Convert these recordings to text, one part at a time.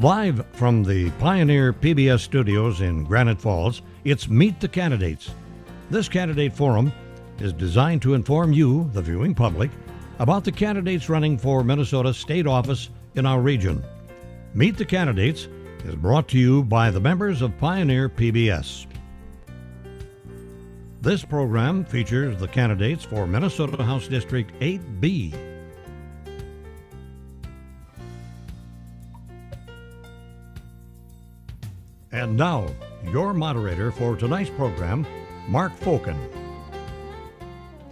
Live from the Pioneer PBS studios in Granite Falls, it's Meet the Candidates. This candidate forum is designed to inform you, the viewing public, about the candidates running for Minnesota state office in our region. Meet the Candidates is brought to you by the members of Pioneer PBS. This program features the candidates for Minnesota House District 8B. And now, your moderator for tonight's program, Mark Fokin.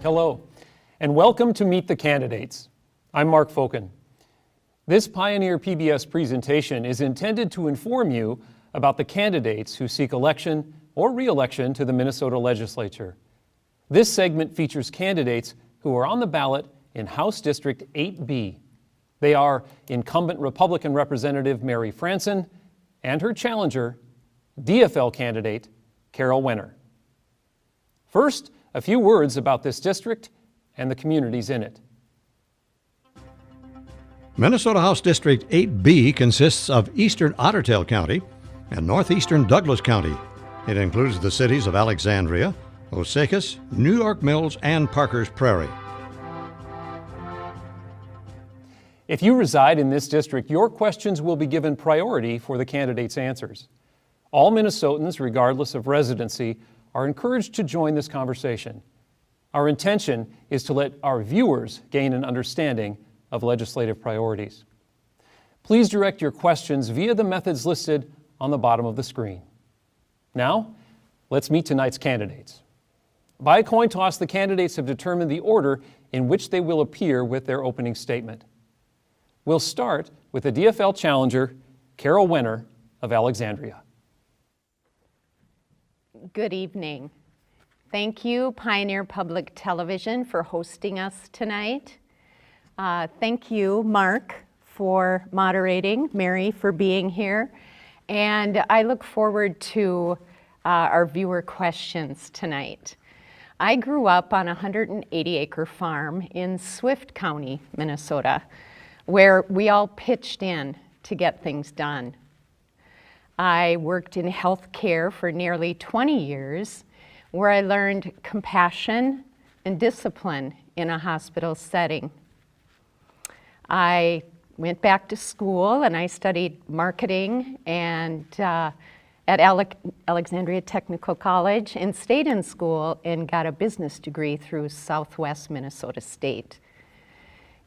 Hello, and welcome to Meet the Candidates. I'm Mark Fokin. This Pioneer PBS presentation is intended to inform you about the candidates who seek election or re-election to the Minnesota Legislature. This segment features candidates who are on the ballot in House District 8B. They are incumbent Republican Representative Mary Franson and her challenger, DFL candidate Carol Wenner. First, a few words about this district and the communities in it. Minnesota House District 8B consists of eastern Ottertail County and northeastern Douglas County. It includes the cities of Alexandria, Osakis, New York Mills, and Parkers Prairie. If you reside in this district, your questions will be given priority for the candidates' answers. All Minnesotans, regardless of residency, are encouraged to join this conversation. Our intention is to let our viewers gain an understanding of legislative priorities. Please direct your questions via the methods listed on the bottom of the screen. Now, let's meet tonight's candidates. By a coin toss, the candidates have determined the order in which they will appear with their opening statement. We'll start with the DFL challenger, Carol Wenner of Alexandria. Good evening. Thank you, Pioneer Public Television, for hosting us tonight. Thank you, Mark, for moderating, Mary for being here, and I look forward to our viewer questions tonight. I grew up on a 180-acre farm in Swift County, Minnesota, where we all pitched in to get things done. I worked in healthcare for nearly 20 years, where I learned compassion and discipline in a hospital setting. I went back to school and I studied marketing and at Alexandria Technical College, and stayed in school and got a business degree through Southwest Minnesota State.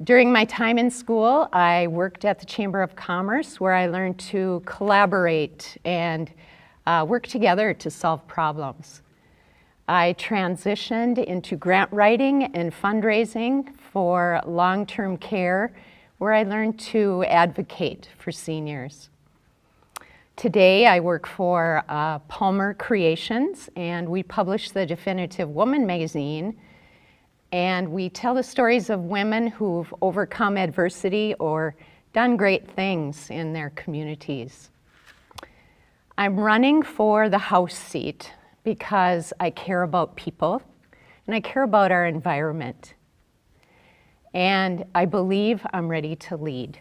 During my time in school, I worked at the Chamber of Commerce, where I learned to collaborate and work together to solve problems. I transitioned into grant writing and fundraising for long-term care, where I learned to advocate for seniors. Today, I work for Palmer Creations, and we publish the Definitive Woman magazine, and we tell the stories of women who've overcome adversity or done great things in their communities. I'm running for the House seat because I care about people and I care about our environment. And I believe I'm ready to lead.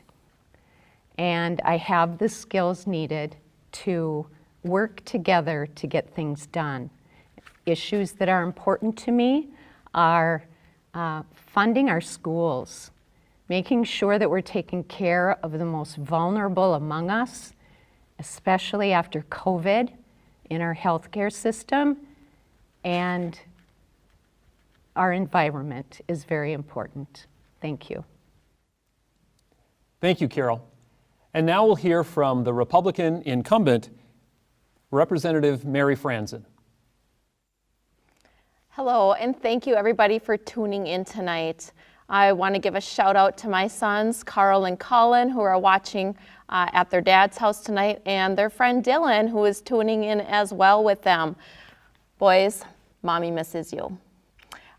And I have the skills needed to work together to get things done. Issues that are important to me are funding our schools, making sure that we're taking care of the most vulnerable among us, especially after COVID in our healthcare system, and our environment is very important. Thank you. Thank you, Carol. And now we'll hear from the Republican incumbent, Representative Mary Franson. Hello, and thank you everybody for tuning in tonight. I want to give a shout out to my sons, Carl and Colin, who are watching at their dad's house tonight, and their friend Dylan, who is tuning in as well with them. Boys, mommy misses you.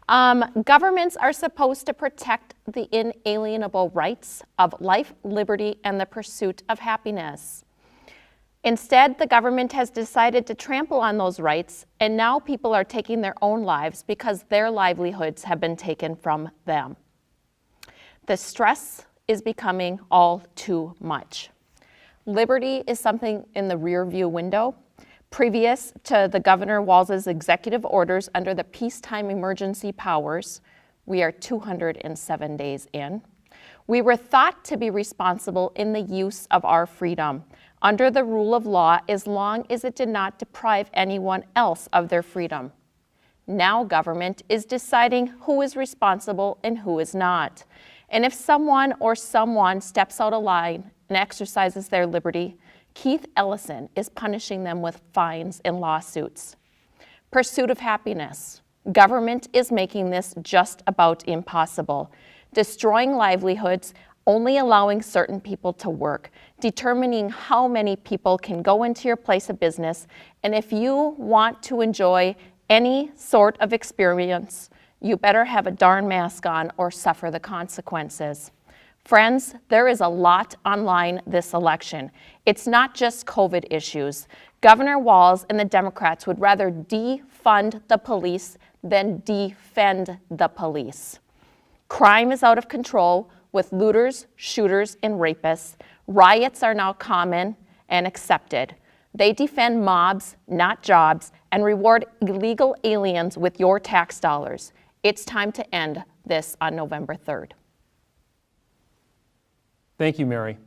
Governments are supposed to protect the inalienable rights of life, liberty, and the pursuit of happiness. Instead, the government has decided to trample on those rights, and now people are taking their own lives because their livelihoods have been taken from them. The stress is becoming all too much. Liberty is something in the rear view window. Previous to the Governor Walz's executive orders under the peacetime emergency powers, we are 207 days in. We were thought to be responsible in the use of our freedom under the rule of law as long as it did not deprive anyone else of their freedom. Now government is deciding who is responsible and who is not. And if someone or someone steps out of line and exercises their liberty, Keith Ellison is punishing them with fines and lawsuits. Pursuit of happiness. Government is making this just about impossible, destroying livelihoods, only allowing certain people to work, determining how many people can go into your place of business, and if you want to enjoy any sort of experience, you better have a darn mask on or suffer the consequences. Friends, there is a lot on line this election. It's not just COVID issues. Governor Walz and the Democrats would rather defund the police than defend the police. Crime is out of control with looters, shooters, and rapists. Riots are now common and accepted. They defend mobs, not jobs, and reward illegal aliens with your tax dollars. It's time to end this on November 3rd. Thank you, Mary.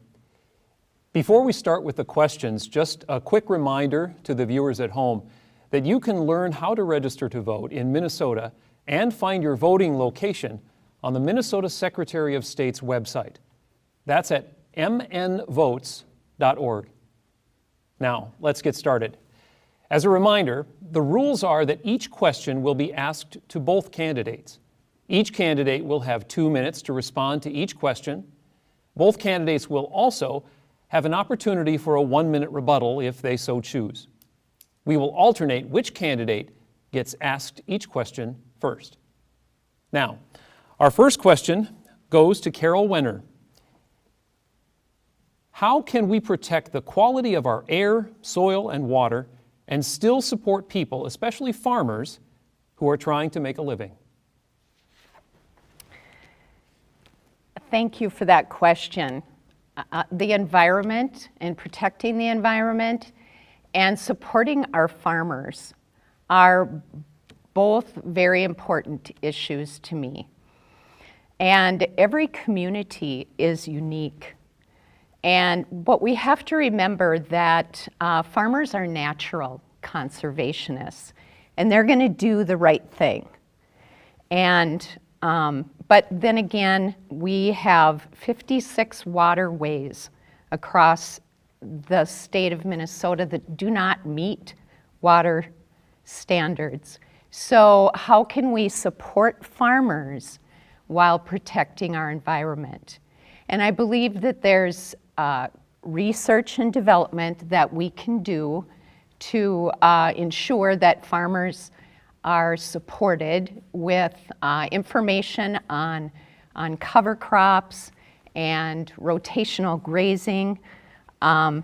Before we start with the questions, just a quick reminder to the viewers at home that you can learn how to register to vote in Minnesota and find your voting location on the Minnesota Secretary of State's website. That's at mnvotes.org. Now, let's get started. As a reminder, the rules are that each question will be asked to both candidates. Each candidate will have 2 minutes to respond to each question. Both candidates will also have an opportunity for a 1-minute rebuttal if they so choose. We will alternate which candidate gets asked each question first. Now, our first question goes to Carol Wenner. How can we protect the quality of our air, soil, and water and still support people, especially farmers, who are trying to make a living? Thank you for that question. The environment and protecting the environment and supporting our farmers are both very important issues to me. And every community is unique. But we have to remember that farmers are natural conservationists, and they're going to do the right thing. But then again, we have 56 waterways across the state of Minnesota that do not meet water standards. So how can we support farmers while protecting our environment? And I believe that there's research and development that we can do to ensure that farmers are supported with information on cover crops and rotational grazing, and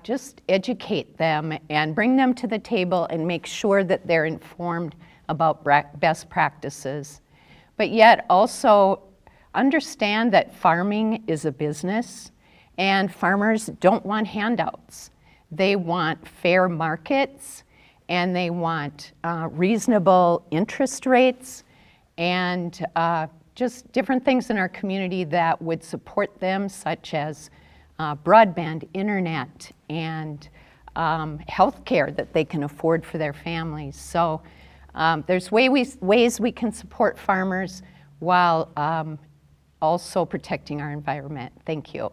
just educate them and bring them to the table and make sure that they're informed about best practices. But yet also understand that farming is a business and farmers don't want handouts. They want fair markets and they want reasonable interest rates and just different things in our community that would support them, such as broadband, internet, and health care that they can afford for their families. So there's ways we can support farmers while also protecting our environment. Thank you.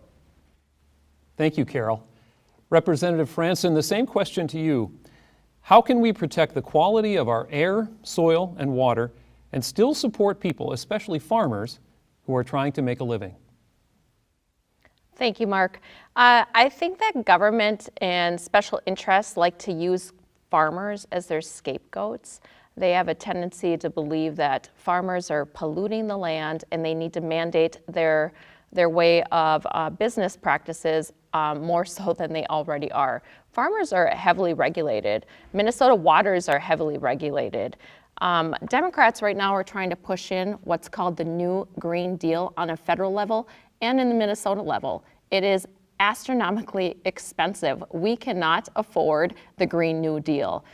Thank you, Carol. Representative Franson, the same question to you. How can we protect the quality of our air, soil, and water and still support people, especially farmers, who are trying to make a living? Thank you, Mark. I think that government and special interests like to use farmers as their scapegoats. They have a tendency to believe that farmers are polluting the land and they need to mandate their way of business practices more so than they already are. Farmers are heavily regulated. Minnesota waters are heavily regulated. Democrats right now are trying to push in what's called the new Green Deal on a federal level and in the Minnesota level. It is astronomically expensive. We cannot afford the Green New Deal.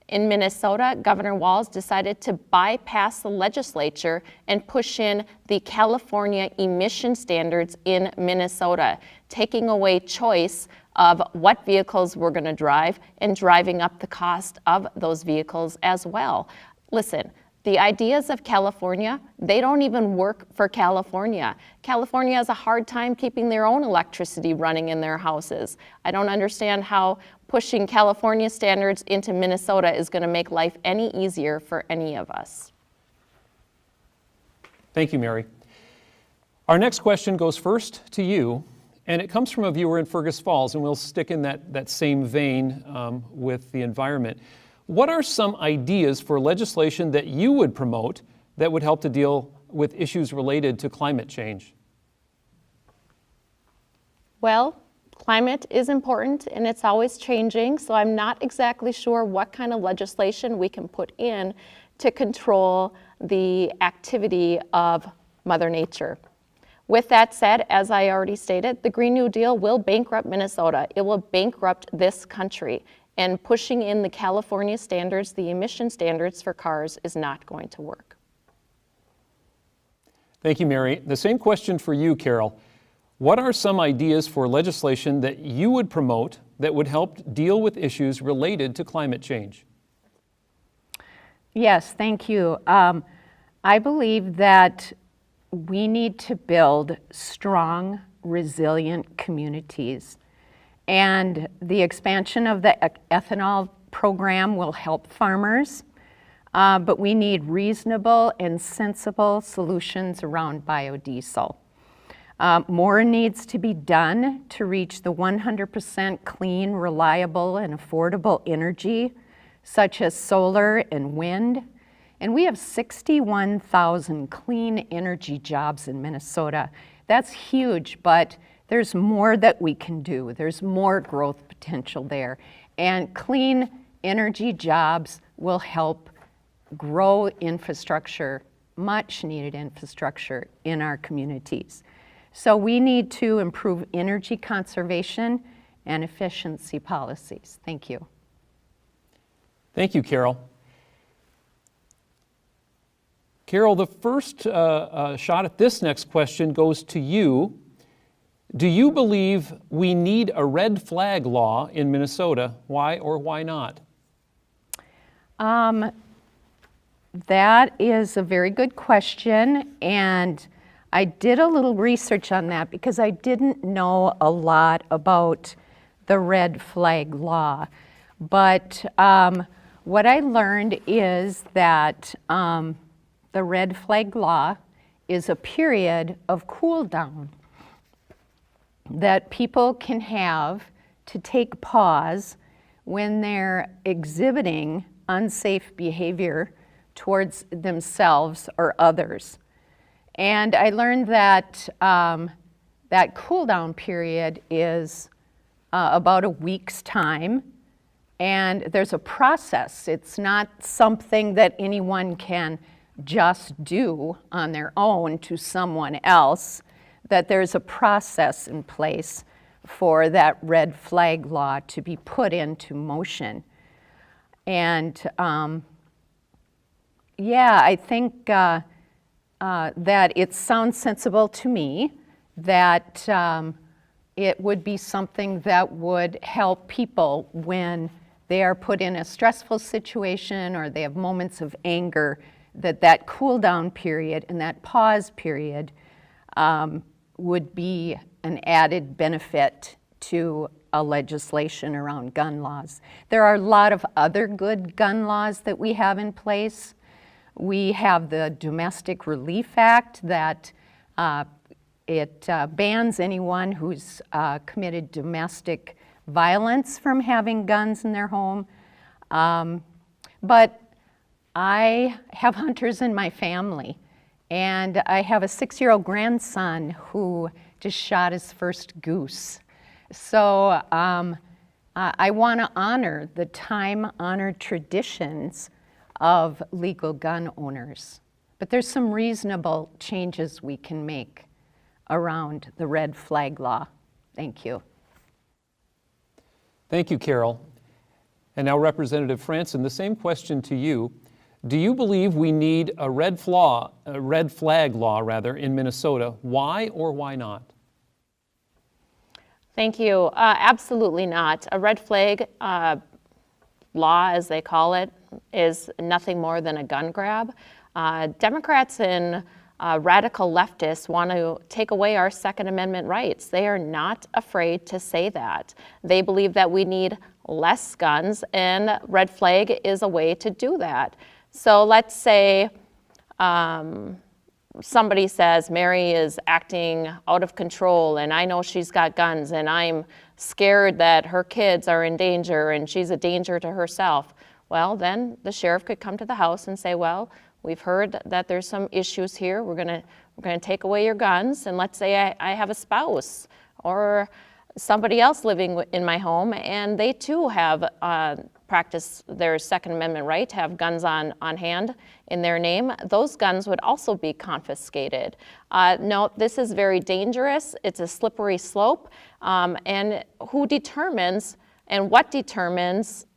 In Minnesota, Governor Walz decided to bypass the legislature and push in the California emission standards in Minnesota, taking away choice of what vehicles we're going to drive and driving up the cost of those vehicles as well. Listen, the ideas of California, they don't even work for California. California has a hard time keeping their own electricity running in their houses. I don't understand how pushing California standards into Minnesota is going to make life any easier for any of us. Thank you, Mary. Our next question goes first to you, and it comes from a viewer in Fergus Falls, and we'll stick in that same vein with the environment. What are some ideas for legislation that you would promote that would help to deal with issues related to climate change? Well, climate is important and it's always changing, so I'm not exactly sure what kind of legislation we can put in to control the activity of Mother Nature. With that said, as I already stated, the Green New Deal will bankrupt Minnesota. It will bankrupt this country. And pushing in the California standards, the emission standards for cars, is not going to work. Thank you, Mary. The same question for you, Carol. What are some ideas for legislation that you would promote that would help deal with issues related to climate change? Yes, thank you. I believe that we need to build strong, resilient communities. And the expansion of the ethanol program will help farmers, but we need reasonable and sensible solutions around biodiesel. More needs to be done to reach the 100% clean, reliable, and affordable energy, such as solar and wind. And we have 61,000 clean energy jobs in Minnesota. That's huge, but there's more that we can do. There's more growth potential there. And clean energy jobs will help grow infrastructure, much needed infrastructure in our communities. So we need to improve energy conservation and efficiency policies. Thank you. Thank you, Carol. Carol, the first shot at this next question goes to you. Do you believe we need a red flag law in Minnesota? Why or why not? That is a very good question, and I did a little research on that because I didn't know a lot about the red flag law. But what I learned is that the red flag law is a period of cool down that people can have to take pause when they're exhibiting unsafe behavior towards themselves or others. And I learned that that cool down period is about a week's time, and there's a process. It's not something that anyone can just do on their own to someone else, that there's a process in place for that red flag law to be put into motion. And yeah, I think that it sounds sensible to me that it would be something that would help people when they are put in a stressful situation or they have moments of anger, that cool down period and that pause period would be an added benefit to a legislation around gun laws. There are a lot of other good gun laws that we have in place. We have the Domestic Relief Act that it bans anyone who's committed domestic violence from having guns in their home. But I have hunters in my family, and I have a 6-year-old grandson who just shot his first goose. So I want to honor the time-honored traditions of legal gun owners. But there's some reasonable changes we can make around the red flag law. Thank you. Thank you, Carol. And now Representative Franson, the same question to you. Do you believe we need a red flag law in Minnesota? Why or why not? Thank you. Absolutely not. A red flag law, as they call it, is nothing more than a gun grab. Democrats and radical leftists want to take away our Second Amendment rights. They are not afraid to say that. They believe that we need less guns, and red flag is a way to do that. So let's say somebody says Mary is acting out of control and I know she's got guns and I'm scared that her kids are in danger and she's a danger to herself. Well, then the sheriff could come to the house and say, well, we've heard that there's some issues here. We're gonna take away your guns, and let's say I have a spouse or somebody else living in my home and they too have practiced their Second Amendment right to have guns on hand in their name. Those guns would also be confiscated. No, this is very dangerous. It's a slippery slope. And who determines and what determines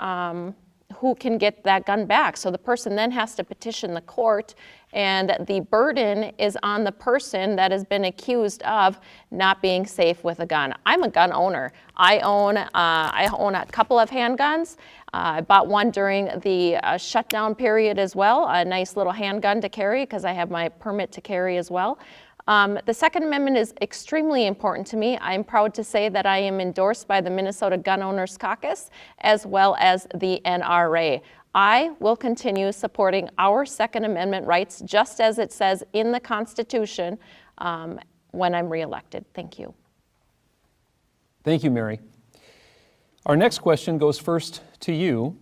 who can get that gun back? So the person then has to petition the court, and the burden is on the person that has been accused of not being safe with a gun. I'm a gun owner. I own a couple of handguns. I bought one during the shutdown period as well, a nice little handgun to carry because I have my permit to carry as well. The Second Amendment is extremely important to me. I'm proud to say that I am endorsed by the Minnesota Gun Owners Caucus as well as the NRA. I will continue supporting our Second Amendment rights just as it says in the Constitution when I'm reelected. Thank you. Thank you, Mary. Our next question goes first to you.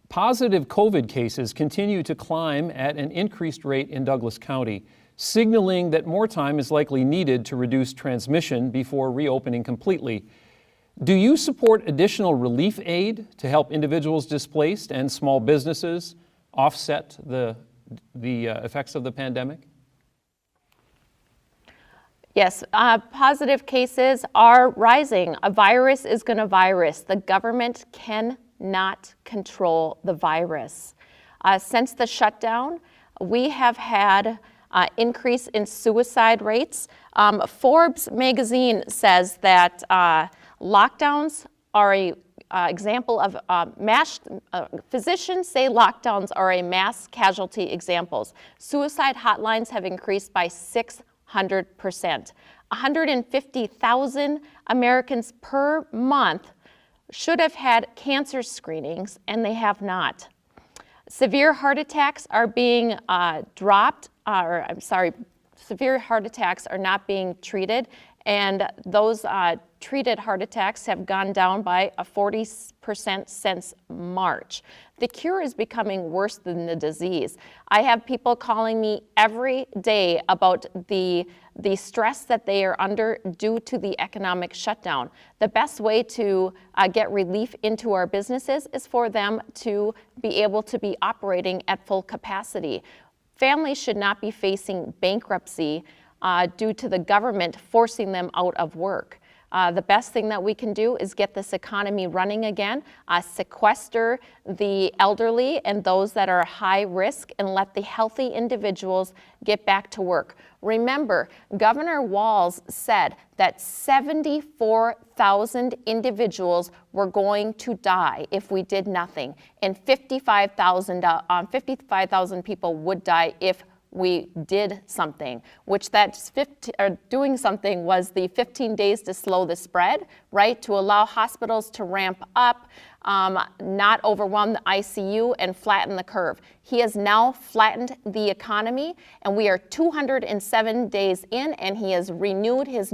Positive COVID cases continue to climb at an increased rate in Douglas County, signaling that more time is likely needed to reduce transmission before reopening completely. Do you support additional relief aid to help individuals displaced and small businesses offset the effects of the pandemic? Yes, positive cases are rising. A virus is going to virus. The government cannot control the virus. Since the shutdown, we have had increase in suicide rates. Forbes magazine says that lockdowns are a example of physicians say lockdowns are a mass casualty examples. Suicide hotlines have increased by 600%. 150,000 Americans per month should have had cancer screenings, and they have not. Severe heart attacks are being severe heart attacks are not being treated, and those treated heart attacks have gone down by 40% since March. The cure is becoming worse than the disease. I have people calling me every day about the stress that they are under due to the economic shutdown. The best way to get relief into our businesses is for them to be able to be operating at full capacity. Families should not be facing bankruptcy due to the government forcing them out of work. The best thing that we can do is get this economy running again, sequester the elderly and those that are high risk, and let the healthy individuals get back to work. Remember, Governor Walz said that 74,000 individuals were going to die if we did nothing, and 55,000 people would die if we did something, which doing something was the 15 days to slow the spread, right? To allow hospitals to ramp up, not overwhelm the ICU, and flatten the curve. He has now flattened the economy, and we are 207 days in, and he has renewed his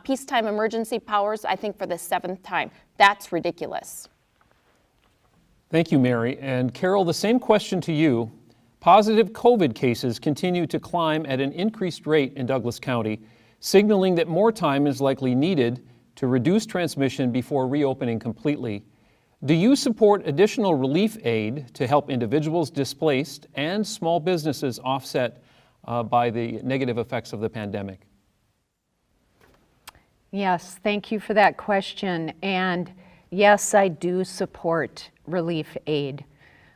peacetime emergency powers, I think, for the 7th time. That's ridiculous. Thank you, Mary. And Carol, the same question to you. Positive COVID cases continue to climb at an increased rate in Douglas County, signaling that more time is likely needed to reduce transmission before reopening completely. Do you support additional relief aid to help individuals displaced and small businesses offset by the negative effects of the pandemic? Yes, thank you for that question. And yes, I do support relief aid.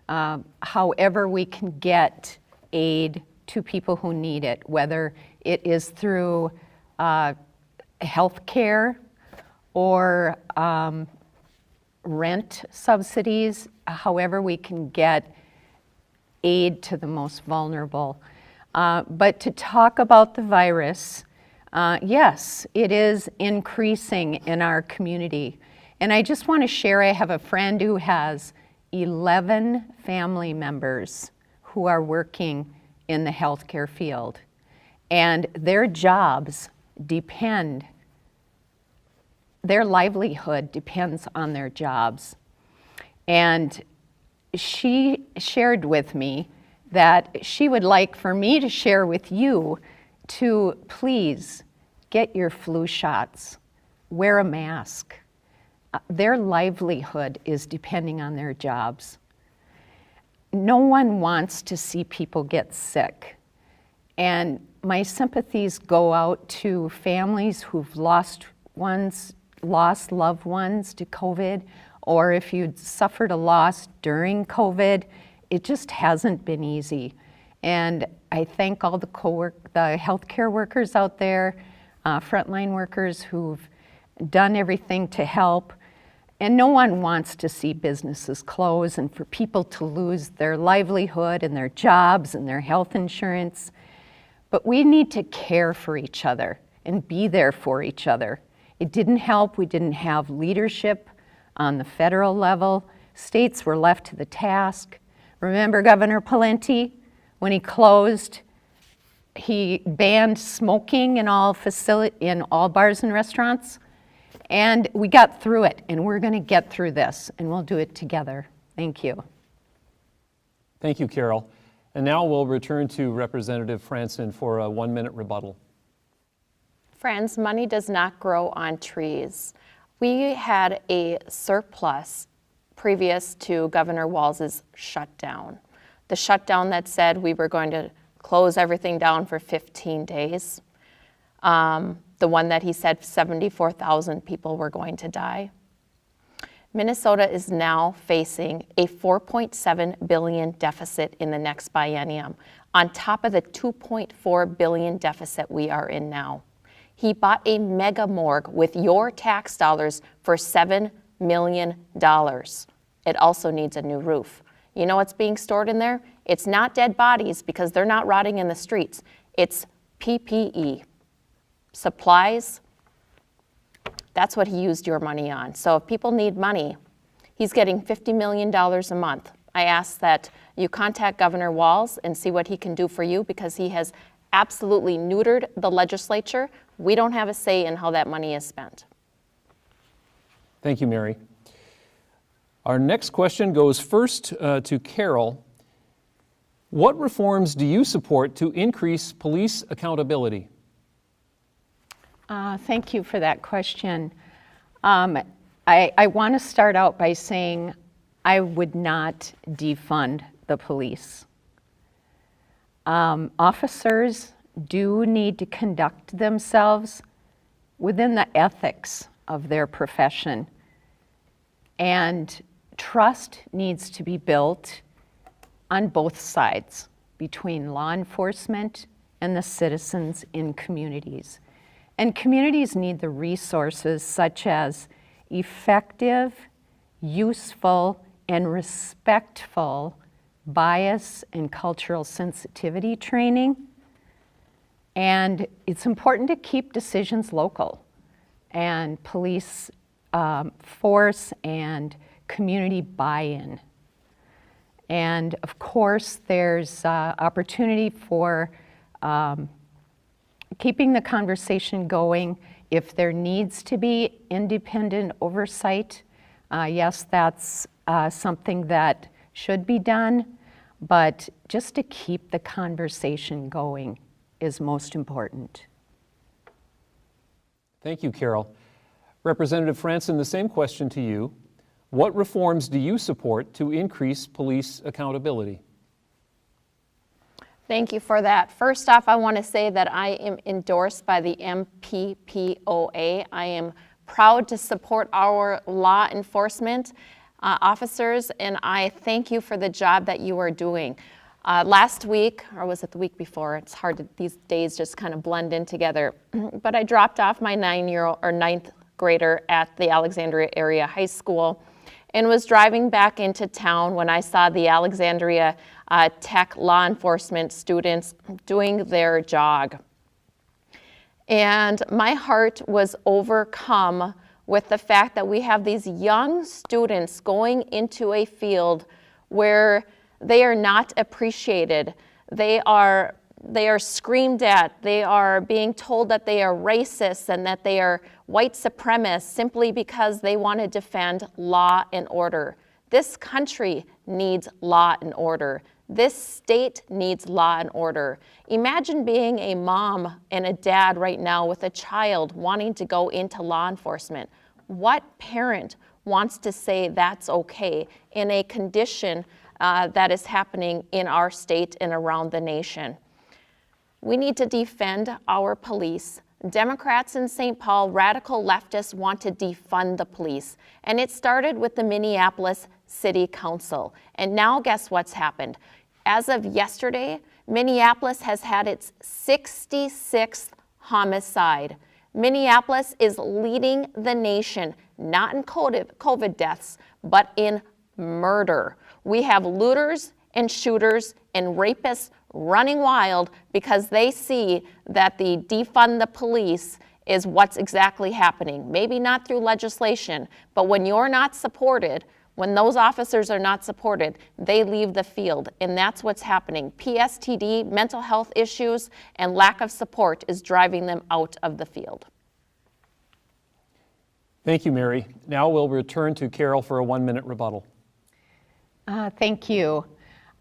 However we can get aid to people who need it, whether it is through health care or rent subsidies, however we can get aid to the most vulnerable. But to talk about the virus, yes, it is increasing in our community. And I just want to share, I have a friend who has 11 family members who are working in the healthcare field. And their jobs depend, their livelihood depends on their jobs. And she shared with me that she would like for me to share with you to please get your flu shots, wear a mask. Their livelihood is depending on their jobs. No one wants to see people get sick. And my sympathies go out to families who've lost loved ones to COVID, or if you'd suffered a loss during COVID, it just hasn't been easy. And I thank all the healthcare workers out there, frontline workers who've done everything to help. And no one wants to see businesses close and for people to lose their livelihood and their jobs and their health insurance. But we need to care for each other and be there for each other. It didn't help. We didn't have leadership on the federal level. States were left to the task. Remember Governor Pawlenty, when he closed, he banned smoking in all bars and restaurants. And we got through it, and we're going to get through this, and we'll do it together. Thank you. Thank you, Carol. And now we'll return to Representative Franson for a 1-minute rebuttal. Friends, money does not grow on trees. We had a surplus previous to Governor Walz's shutdown. The shutdown that said we were going to close everything down for 15 days. The one that he said 74,000 people were going to die. Minnesota is now facing a $4.7 billion deficit in the next biennium, on top of the $2.4 billion deficit we are in now. He bought a mega morgue with your tax dollars for $7 million. It also needs a new roof. You know what's being stored in there? It's not dead bodies because they're not rotting in the streets. It's PPE. Supplies, that's what he used your money on. So if people need money, he's getting $50 million a month. I ask that you contact Governor Walz and see what he can do for you because he has absolutely neutered the legislature. We don't have a say in how that money is spent. Thank you, Mary. Our next question goes first to Carol. What reforms do you support to increase police accountability? Thank you for that question. I want to start out by saying I would not defund the police. Officers do need to conduct themselves within the ethics of their profession, and trust needs to be built on both sides between law enforcement and the citizens in communities. And communities need the resources such as effective, useful, and respectful bias and cultural sensitivity training. And it's important to keep decisions local and police force and community buy-in. And of course, there's opportunity for keeping the conversation going. If there needs to be independent oversight, yes, that's something that should be done, but just to keep the conversation going is most important. Thank you, Carol. Representative Franson, the same question to you. What reforms do you support to increase police accountability? Thank you for that. First off, I want to say that I am endorsed by the MPPOA. I am proud to support our law enforcement officers, and I thank you for the job that you are doing. Last week, or was it the week before? It's hard to, these days just kind of blend in together. But I dropped off my 9-year-old or 9th grader at the Alexandria Area High School and was driving back into town when I saw the Alexandria Tech law enforcement students doing their jog. And my heart was overcome with the fact that we have these young students going into a field where they are not appreciated. They are screamed at. They are being told that they are racist and that they are white supremacists simply because they want to defend law and order. This country needs law and order. This state needs law and order. Imagine being a mom and a dad right now with a child wanting to go into law enforcement. What parent wants to say that's okay in a condition that is happening in our state and around the nation? We need to defend our police. Democrats in St. Paul, radical leftists want to defund the police. And it started with the Minneapolis City Council. And now guess what's happened? As of yesterday, Minneapolis has had its 66th homicide. Minneapolis is leading the nation, not in COVID deaths, but in murder. We have looters and shooters and rapists running wild because they see that the defund the police is what's exactly happening. Maybe not through legislation, but when you're not supported, when those officers are not supported, they leave the field, and that's what's happening. PSTD, mental health issues, and lack of support is driving them out of the field. Thank you, Mary. Now we'll return to Carol for a 1-minute rebuttal. Thank you.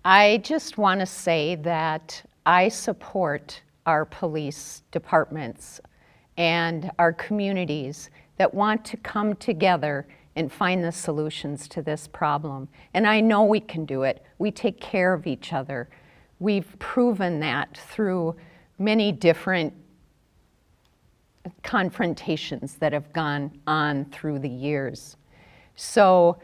I just want to say that I support our police departments and our communities that want to come together and find the solutions to this problem. And I know we can do it. We take care of each other. We've proven that through many different confrontations that have gone on through the years. So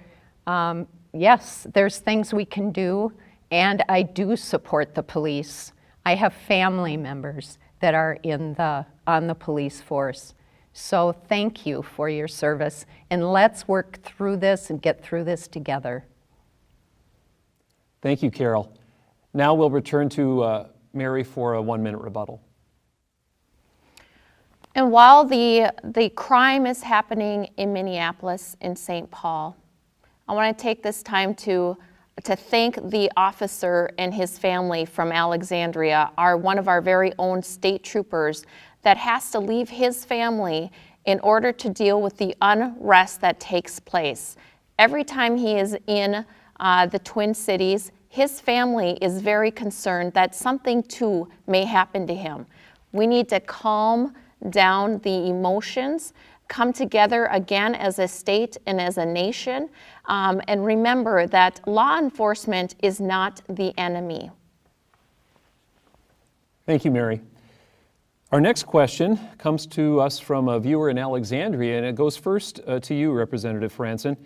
yes, there's things we can do, and I do support the police. I have family members that are on the police force. So thank you for your service, and let's work through this and get through this together. Thank you, Carol. Now we'll return to Mary for a 1-minute rebuttal. And while the crime is happening in Minneapolis and St. Paul, I want to take this time to thank the officer and his family from Alexandria, one of our very own state troopers that has to leave his family in order to deal with the unrest that takes place. Every time he is in the Twin Cities, his family is very concerned that something too may happen to him. We need to calm down the emotions, come together again as a state and as a nation, and remember that law enforcement is not the enemy. Thank you, Mary. Our next question comes to us from a viewer in Alexandria, and it goes first to you, Representative Franson.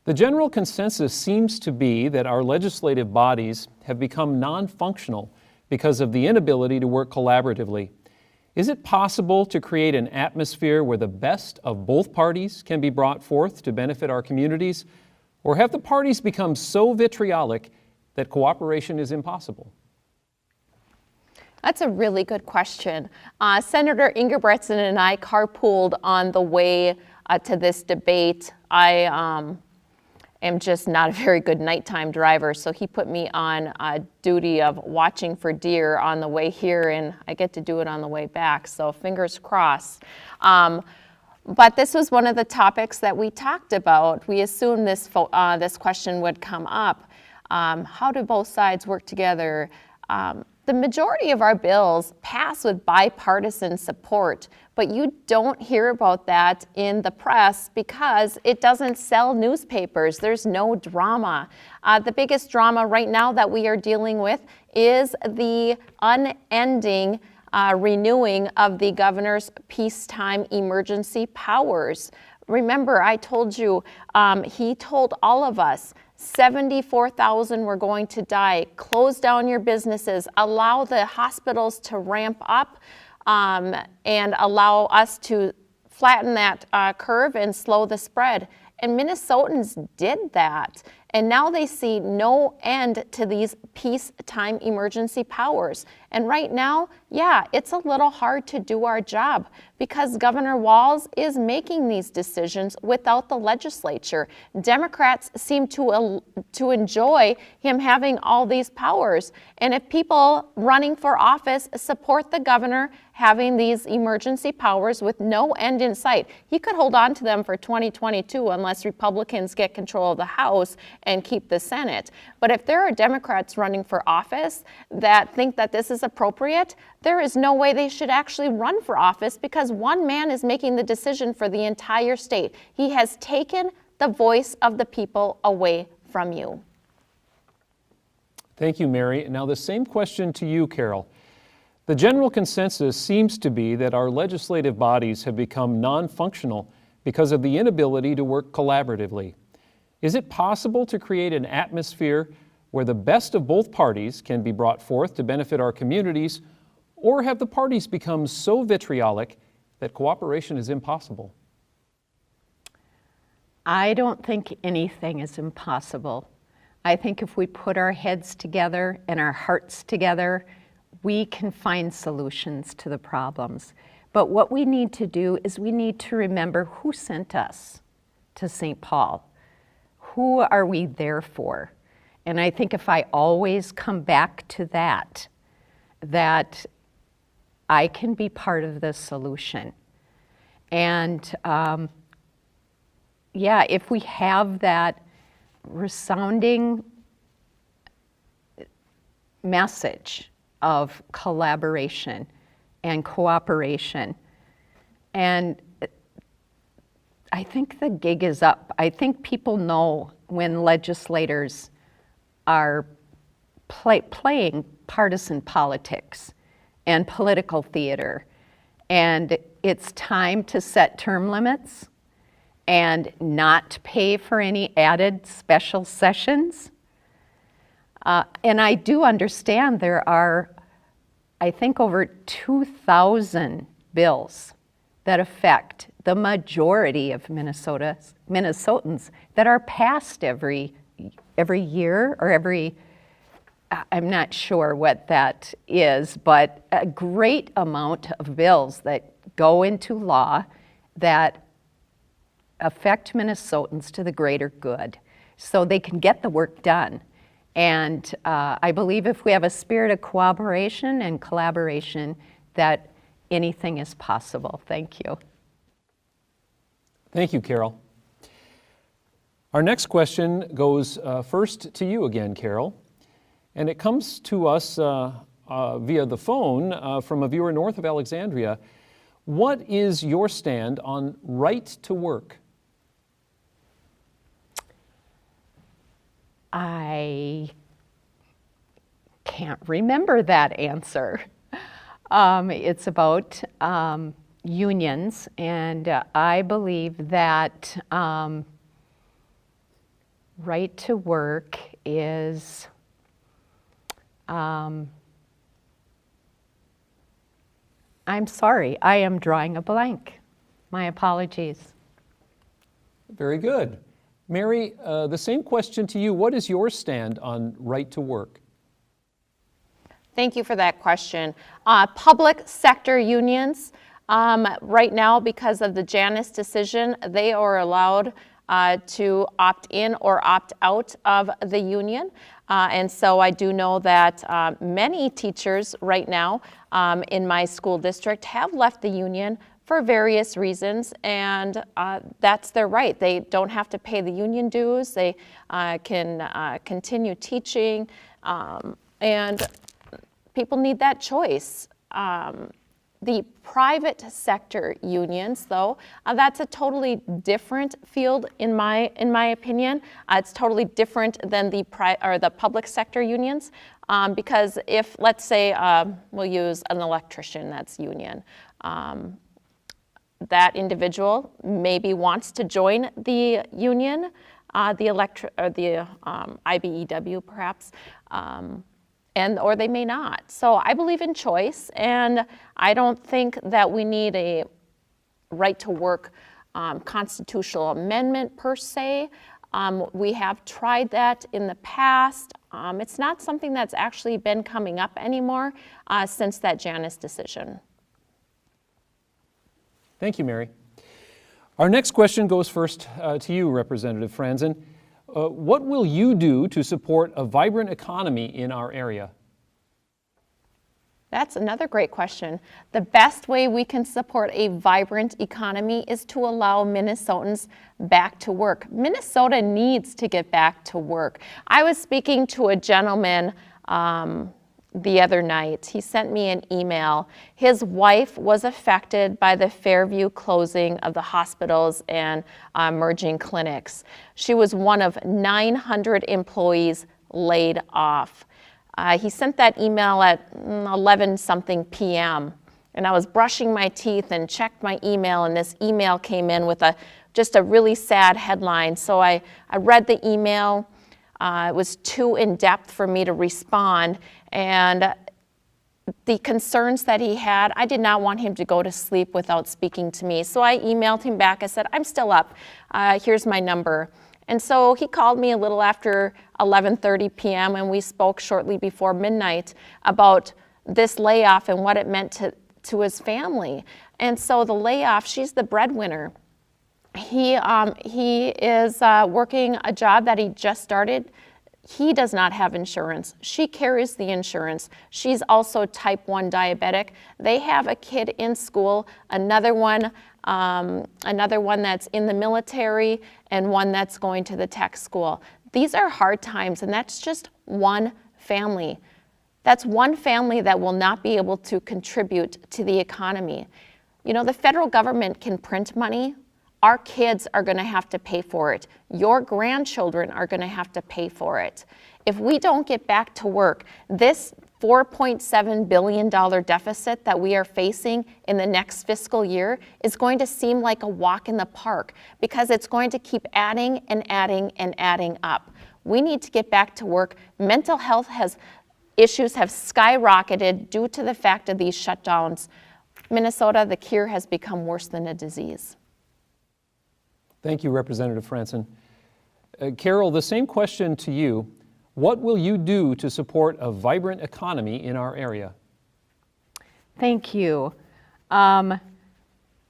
The general consensus seems to be that our legislative bodies have become non-functional because of the inability to work collaboratively. Is it possible to create an atmosphere where the best of both parties can be brought forth to benefit our communities? Or have the parties become so vitriolic that cooperation is impossible? That's a really good question. Senator Ingebretson and I carpooled on the way to this debate. I am just not a very good nighttime driver, so he put me on duty of watching for deer on the way here, and I get to do it on the way back, so fingers crossed. But this was one of the topics that we talked about. We assumed this question would come up. How do both sides work together? The majority of our bills pass with bipartisan support, but you don't hear about that in the press because it doesn't sell newspapers. There's no drama. The biggest drama right now that we are dealing with is the unending renewing of the governor's peacetime emergency powers. Remember, I told you, he told all of us 74,000 were going to die. Close down your businesses, allow the hospitals to ramp up, and allow us to flatten that curve and slow the spread. And Minnesotans did that. And now they see no end to these peacetime emergency powers. And right now, yeah, it's a little hard to do our job because Governor Walz is making these decisions without the legislature. Democrats seem to enjoy him having all these powers. And if people running for office support the governor having these emergency powers with no end in sight, he could hold on to them for 2022 unless Republicans get control of the House and keep the Senate. But if there are Democrats running for office that think that this is appropriate, there is no way they should actually run for office because one man is making the decision for the entire state. He has taken the voice of the people away from you. Thank you, Mary. Now the same question to you, Carol. The general consensus seems to be that our legislative bodies have become non-functional because of the inability to work collaboratively. Is it possible to create an atmosphere where the best of both parties can be brought forth to benefit our communities, or have the parties become so vitriolic that cooperation is impossible? I don't think anything is impossible. I think if we put our heads together and our hearts together, we can find solutions to the problems. But what we need to do is we need to remember who sent us to St. Paul. Who are we there for? And I think if I always come back to that I can be part of the solution. And yeah, if we have that resounding message of collaboration and cooperation, and I think the gig is up. I think people know when legislators are playing partisan politics and political theater, and it's time to set term limits and not pay for any added special sessions. And I do understand there are, I think, over 2,000 bills that affect the majority of Minnesotans that are passed every year or every, I'm not sure what that is, but a great amount of bills that go into law that affect Minnesotans to the greater good so they can get the work done. And I believe if we have a spirit of cooperation and collaboration, that anything is possible. Thank you. Thank you, Carol. Our next question goes first to you again, Carol. And it comes to us via the phone from a viewer north of Alexandria. What is your stand on right to work? I can't remember that answer. It's about unions, and I believe that right to work is I'm sorry, I am drawing a blank. My apologies. Very good. Mary, the same question to you. What is your stand on right to work? Thank you for that question. Public sector unions, right now, because of the Janus decision, they are allowed to opt in or opt out of the union. And so I do know that many teachers right now in my school district have left the union for various reasons, and that's their right. They don't have to pay the union dues. They can continue teaching, and people need that choice. The private sector unions, though, that's a totally different field in my opinion. It's totally different than the public sector unions, because if, let's say, we'll use an electrician that's union. That individual maybe wants to join the union, the IBEW perhaps, or they may not. So I believe in choice, and I don't think that we need a right to work constitutional amendment per se. We have tried that in the past. It's not something that's actually been coming up anymore since that Janus decision. Thank you, Mary. Our next question goes first to you, Representative Franzen. What will you do to support a vibrant economy in our area? That's another great question. The best way we can support a vibrant economy is to allow Minnesotans back to work. Minnesota needs to get back to work. I was speaking to a gentleman the other night. He sent me an email. His wife was affected by the Fairview closing of the hospitals and merging clinics. She was one of 900 employees laid off. He sent that email at 11-something p.m. and I was brushing my teeth and checked my email, and this email came in with just a really sad headline. So I read the email. It was too in-depth for me to respond, and the concerns that he had, I did not want him to go to sleep without speaking to me. So I emailed him back. I said, I'm still up. Here's my number. And so he called me a little after 11:30 p.m. and we spoke shortly before midnight about this layoff and what it meant to his family. And so the layoff, she's the breadwinner. He is working a job that he just started. He does not have insurance. She carries the insurance. She's also type 1 diabetic. They have a kid in school, another one that's in the military, and one that's going to the tech school. These are hard times, and that's just one family. That's one family that will not be able to contribute to the economy. You know, the federal government can print money. Our kids are going to have to pay for it. Your grandchildren are going to have to pay for it. If we don't get back to work, this $4.7 billion deficit that we are facing in the next fiscal year is going to seem like a walk in the park because it's going to keep adding and adding and adding up. We need to get back to work. Mental health issues have skyrocketed due to the fact of these shutdowns. Minnesota, the cure has become worse than a disease. Thank you, Representative Franzen. Carol, the same question to you. What will you do to support a vibrant economy in our area? Thank you.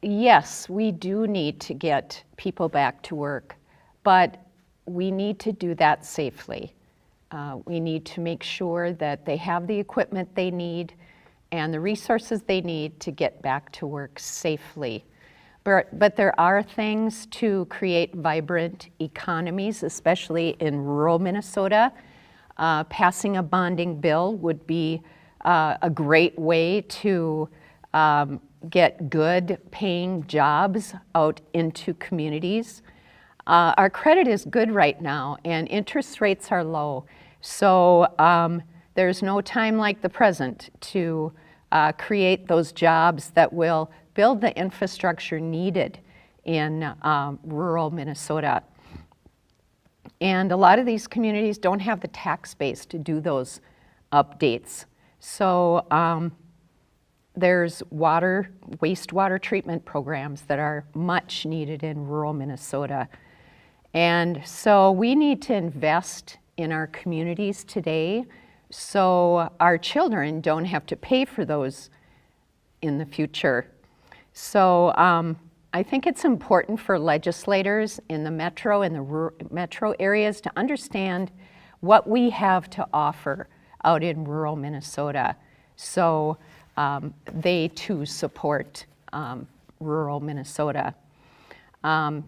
Yes, we do need to get people back to work, but we need to do that safely. We need to make sure that they have the equipment they need and the resources they need to get back to work safely. But there are things to create vibrant economies, especially in rural Minnesota. Passing a bonding bill would be a great way to get good paying jobs out into communities. Our credit is good right now and interest rates are low. So there's no time like the present to create those jobs that will build the infrastructure needed in rural Minnesota. And a lot of these communities don't have the tax base to do those updates. So there's wastewater treatment programs that are much needed in rural Minnesota. And so we need to invest in our communities today so our children don't have to pay for those in the future. So I think it's important for legislators in the metro and the metro areas to understand what we have to offer out in rural Minnesota, so they too support rural Minnesota. And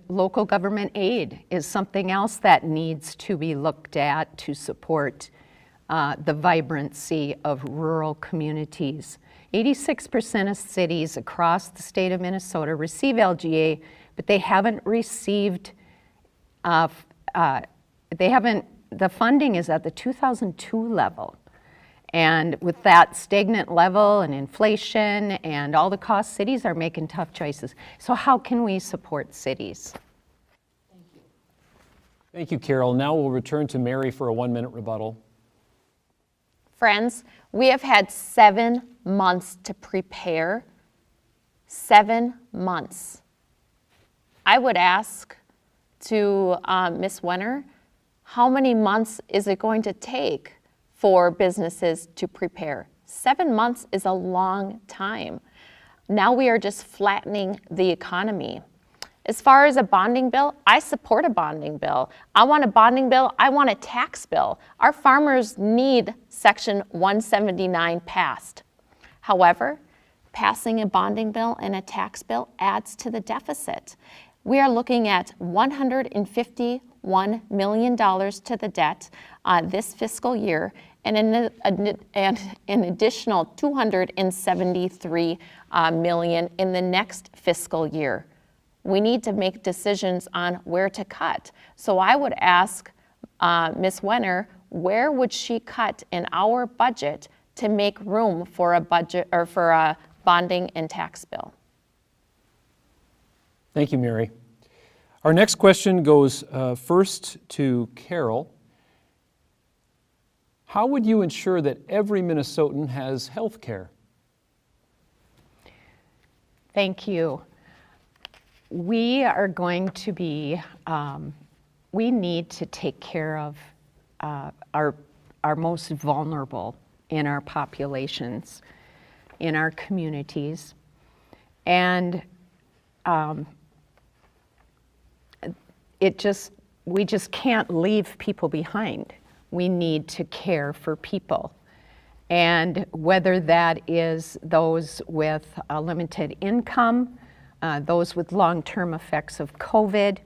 local government aid is something else that needs to be looked at to support the vibrancy of rural communities. 86% of cities across the state of Minnesota receive LGA, but they haven't received, the funding is at the 2002 level. And with that stagnant level and inflation and all the costs, cities are making tough choices. So how can we support cities? Thank you, Carol. Now we'll return to Mary for a 1-minute rebuttal. Friends, we have had 7 months to prepare. 7 months. I would ask to Ms. Wenner, how many months is it going to take for businesses to prepare? 7 months is a long time. Now we are just flattening the economy. As far as a bonding bill, I support a bonding bill. I want a bonding bill. I want a tax bill. Our farmers need Section 179 passed. However, passing a bonding bill and a tax bill adds to the deficit. We are looking at $151 million to the debt this fiscal year and an additional $273 million in the next fiscal year. We need to make decisions on where to cut. So I would ask Ms. Wenner, where would she cut in our budget to make room for a budget or for a bonding and tax bill? Thank you, Mary. Our next question goes first to Carol. How would you ensure that every Minnesotan has health care? Thank you. We are going to be, we need to take care of our most vulnerable in our populations, in our communities. And we just can't leave people behind. We need to care for people. And whether that is those with a limited income, those with long-term effects of COVID.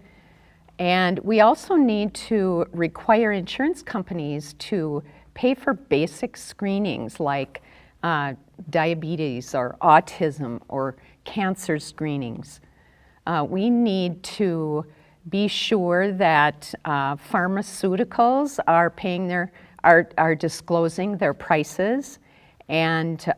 And we also need to require insurance companies to pay for basic screenings like diabetes or autism or cancer screenings. We need to be sure that pharmaceuticals are are disclosing their prices. And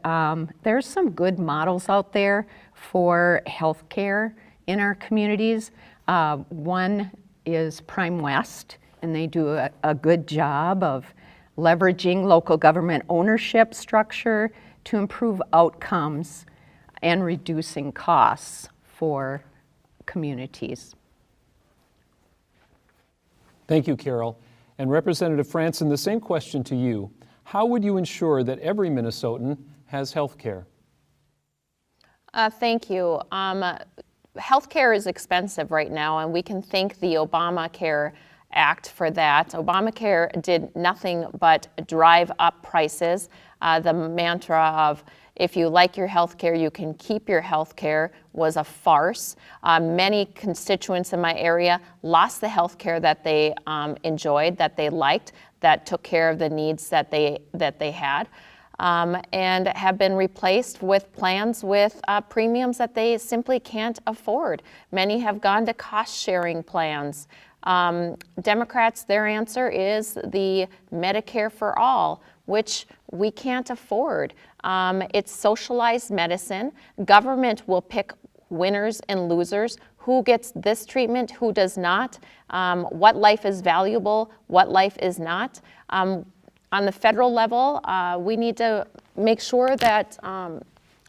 there's some good models out there for healthcare in our communities. One is Prime West, and they do a good job of leveraging local government ownership structure to improve outcomes and reducing costs for communities. Thank you, Carol. And Representative Franson, the same question to you. How would you ensure that every Minnesotan has health care? Thank you. Healthcare is expensive right now, and we can thank the Obamacare Act for that. Obamacare did nothing but drive up prices. The mantra of if you like your health care, you can keep your health care was a farce. Many constituents in my area lost the health care that they enjoyed, that they liked, that took care of the needs that they had, and have been replaced with plans with premiums that they simply can't afford. Many have gone to cost-sharing plans. Democrats, their answer is the Medicare for All, which we can't afford. It's socialized medicine. Government will pick winners and losers, who gets this treatment, who does not, what life is valuable, what life is not. On the federal level, we need to make sure that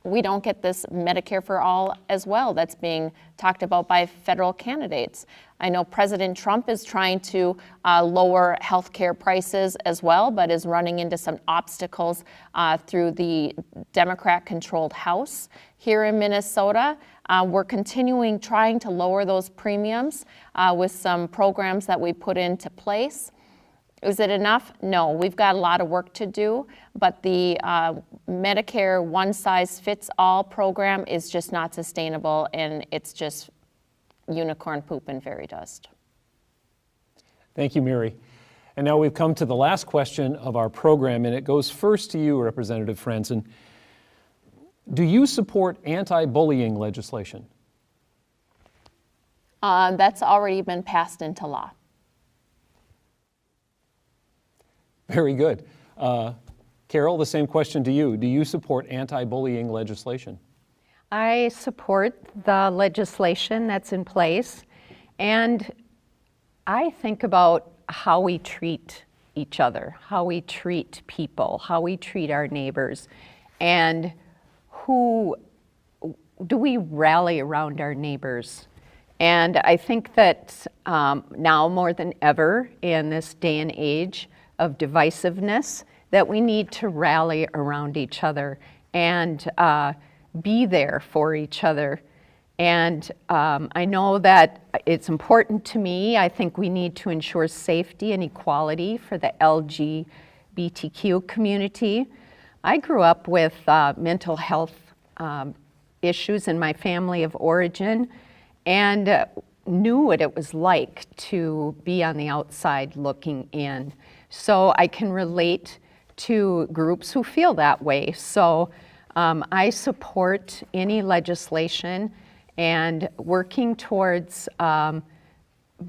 we don't get this Medicare for All as well that's being talked about by federal candidates. I know President Trump is trying to lower health care prices as well, but is running into some obstacles through the Democrat-controlled House. Here in Minnesota, we're continuing trying to lower those premiums with some programs that we put into place. Is it enough? No, we've got a lot of work to do, but the Medicare one-size-fits-all program is just not sustainable, and it's just unicorn poop and fairy dust. Thank you, Mary. And now we've come to the last question of our program, and it goes first to you, Representative Franson. Do you support anti-bullying legislation? That's already been passed into law. Very good. Carol, the same question to you. Do you support anti-bullying legislation? I support the legislation that's in place, and I think about how we treat each other, how we treat people, how we treat our neighbors, and who do we rally around our neighbors. And I think that now more than ever in this day and age of divisiveness, that we need to rally around each other and be there for each other. And I know that it's important to me. I think we need to ensure safety and equality for the LGBTQ community. I grew up with mental health issues in my family of origin and knew what it was like to be on the outside looking in. So I can relate to groups who feel that way. So I support any legislation and working towards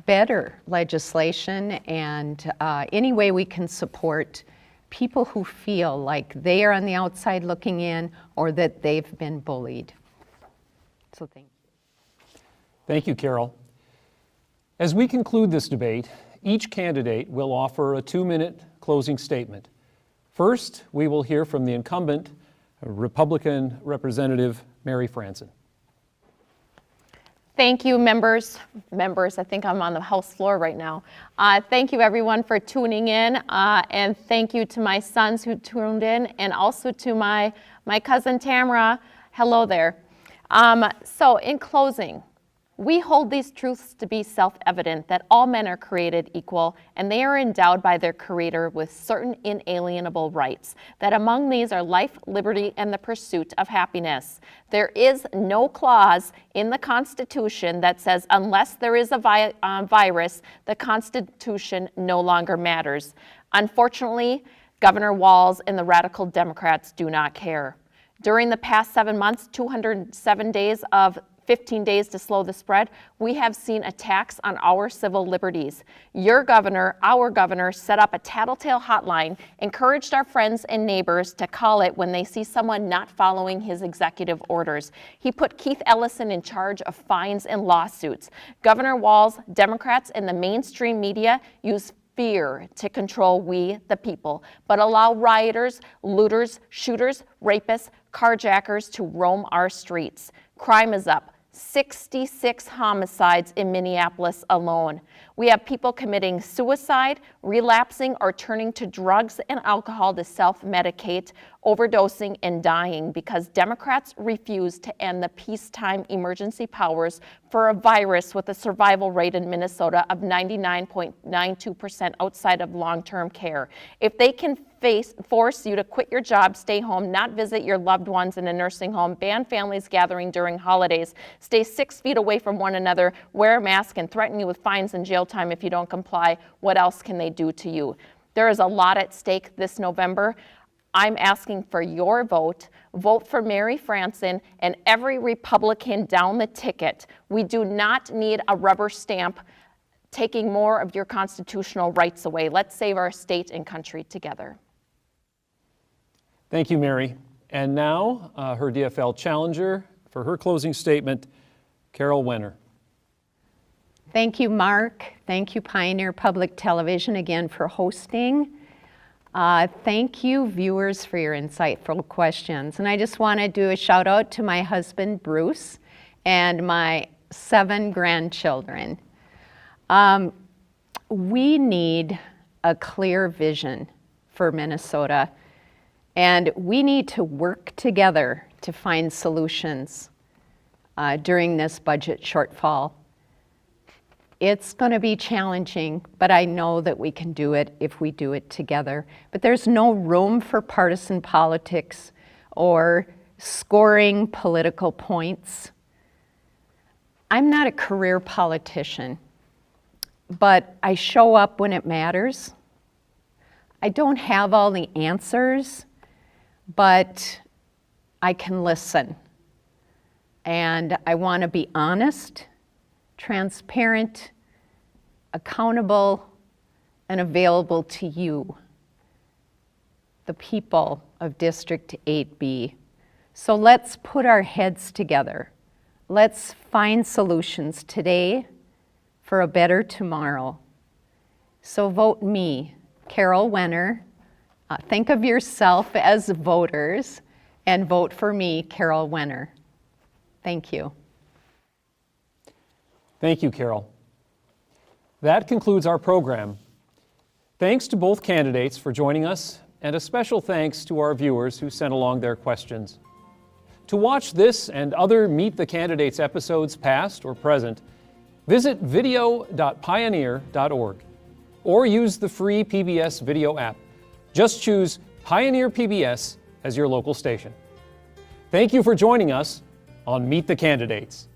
better legislation and any way we can support people who feel like they are on the outside looking in or that they've been bullied. So thank you. Thank you, Carol. As we conclude this debate, each candidate will offer a 2-minute closing statement. First, we will hear from the incumbent, Republican Representative Mary Franson. Thank you, members. I think I'm on the House floor right now. Thank you, everyone, for tuning in, and thank you to my sons who tuned in, and also to my cousin Tamara. Hello there. So in closing, we hold these truths to be self-evident that all men are created equal and they are endowed by their Creator with certain inalienable rights, that among these are life, liberty, and the pursuit of happiness. There is no clause in the Constitution that says unless there is a virus, the Constitution no longer matters. Unfortunately, Governor Walz and the radical Democrats do not care. During the past 7 months, 207 days of 15 days to slow the spread, we have seen attacks on our civil liberties. Your governor, our governor, set up a tattletale hotline, encouraged our friends and neighbors to call it when they see someone not following his executive orders. He put Keith Ellison in charge of fines and lawsuits. Governor Walz, Democrats, and the mainstream media use fear to control we, the people, but allow rioters, looters, shooters, rapists, carjackers to roam our streets. Crime is up. 66 homicides in Minneapolis alone. We have people committing suicide, relapsing, or turning to drugs and alcohol to self-medicate, overdosing, and dying because Democrats refuse to end the peacetime emergency powers for a virus with a survival rate in Minnesota of 99.92% outside of long-term care. If they can force you to quit your job, stay home, not visit your loved ones in a nursing home, ban families gathering during holidays, stay 6 feet away from one another, wear a mask, and threaten you with fines and jail time if you don't comply, what else can they do to you? There is a lot at stake this November. I'm asking for your vote. Vote for Mary Franson and every Republican down the ticket. We do not need a rubber stamp taking more of your constitutional rights away. Let's save our state and country together. Thank you, Mary. And now, her DFL challenger for her closing statement, Carol Wenner. Thank you, Mark. Thank you, Pioneer Public Television, again for hosting. Thank you, viewers, for your insightful questions. And I just want to do a shout out to my husband, Bruce, and my 7 grandchildren. We need a clear vision for Minnesota, and we need to work together to find solutions during this budget shortfall. It's going to be challenging, but I know that we can do it if we do it together. But there's no room for partisan politics or scoring political points. I'm not a career politician, but I show up when it matters, I don't have all the answers, but I can listen. And I want to be honest, transparent, accountable, and available to you, the people of District 8B. So let's put our heads together. Let's find solutions today for a better tomorrow. So vote me, Carol Wenner. Think of yourself as voters and vote for me, Carol Wenner. Thank you. Thank you, Carol. That concludes our program. Thanks to both candidates for joining us, and a special thanks to our viewers who sent along their questions. To watch this and other Meet the Candidates episodes, past or present, visit video.pioneer.org or use the free PBS video app. Just choose Pioneer PBS as your local station. Thank you for joining us on Meet the Candidates.